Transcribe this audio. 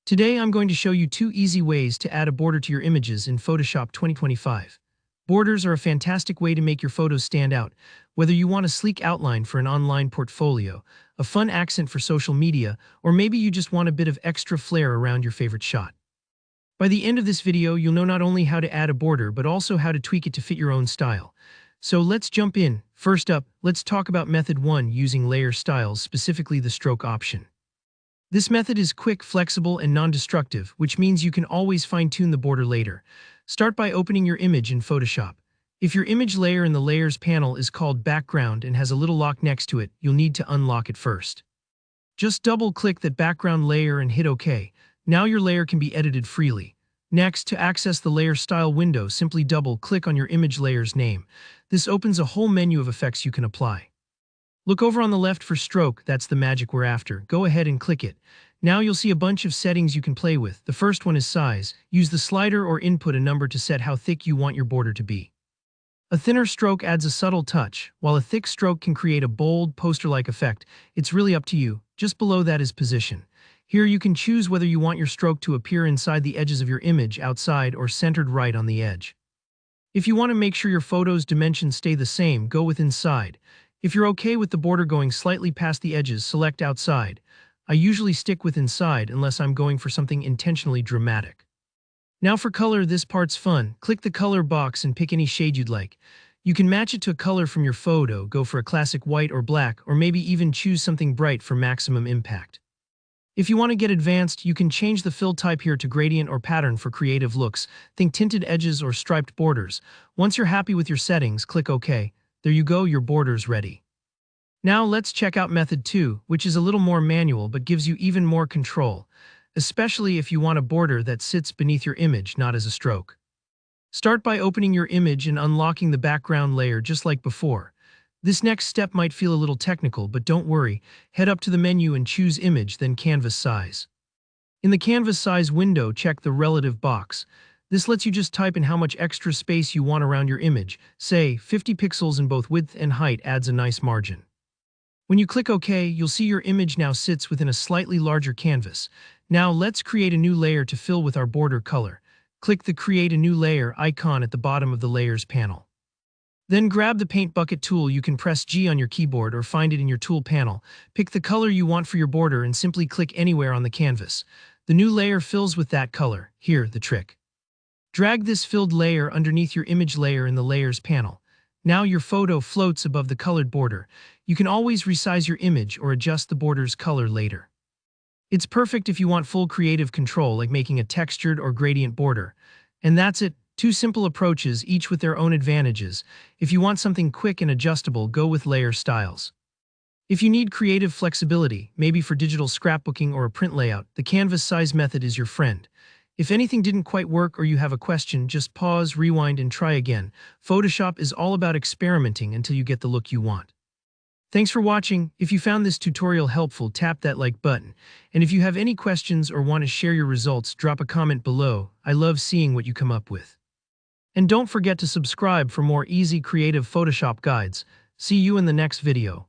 Today I'm going to show you 2 easy ways to add a border to your images in Photoshop 2025. Borders are a fantastic way to make your photos stand out, whether you want a sleek outline for an online portfolio, a fun accent for social media, or maybe you just want a bit of extra flair around your favorite shot. By the end of this video, you'll know not only how to add a border, but also how to tweak it to fit your own style. So let's jump in. First up, let's talk about method 1, using layer styles, specifically the stroke option. This method is quick, flexible, and non-destructive, which means you can always fine-tune the border later. Start by opening your image in Photoshop. If your image layer in the Layers panel is called Background and has a little lock next to it, you'll need to unlock it first. Just double-click that background layer and hit OK. Now your layer can be edited freely. Next, to access the Layer Style window, simply double-click on your image layer's name. This opens a whole menu of effects you can apply. Look over on the left for stroke, that's the magic we're after. Go ahead and click it. Now you'll see a bunch of settings you can play with. The first one is size. Use the slider or input a number to set how thick you want your border to be. A thinner stroke adds a subtle touch, while a thick stroke can create a bold, poster-like effect. It's really up to you. Just below that is position. Here you can choose whether you want your stroke to appear inside the edges of your image, outside, or centered right on the edge. If you want to make sure your photo's dimensions stay the same, go with inside. If you're okay with the border going slightly past the edges, select outside. I usually stick with inside unless I'm going for something intentionally dramatic. Now for color, this part's fun. Click the color box and pick any shade you'd like. You can match it to a color from your photo, go for a classic white or black, or maybe even choose something bright for maximum impact. If you want to get advanced, you can change the fill type here to gradient or pattern for creative looks. Think tinted edges or striped borders. Once you're happy with your settings, click OK. There you go, your border's ready. Now let's check out method 2, which is a little more manual but gives you even more control, especially if you want a border that sits beneath your image, not as a stroke. Start by opening your image and unlocking the background layer just like before. This next step might feel a little technical, but don't worry. Head up to the menu and choose Image, then Canvas Size. In the Canvas Size window, check the relative box. This lets you just type in how much extra space you want around your image. Say, 50 pixels in both width and height adds a nice margin. When you click OK, you'll see your image now sits within a slightly larger canvas. Now let's create a new layer to fill with our border color. Click the Create a New Layer icon at the bottom of the Layers panel. Then grab the Paint Bucket tool. You can press G on your keyboard or find it in your tool panel. Pick the color you want for your border and simply click anywhere on the canvas. The new layer fills with that color. Here, the trick. Drag this filled layer underneath your image layer in the Layers panel. Now your photo floats above the colored border. You can always resize your image or adjust the border's color later. It's perfect if you want full creative control, like making a textured or gradient border. And that's it. 2 simple approaches, each with their own advantages. If you want something quick and adjustable, go with layer styles. If you need creative flexibility, maybe for digital scrapbooking or a print layout, the canvas size method is your friend. If anything didn't quite work or you have a question, just pause, rewind, and try again. Photoshop is all about experimenting until you get the look you want. Thanks for watching. If you found this tutorial helpful, tap that like button. And if you have any questions or want to share your results, drop a comment below. I love seeing what you come up with. And don't forget to subscribe for more easy creative Photoshop guides. See you in the next video.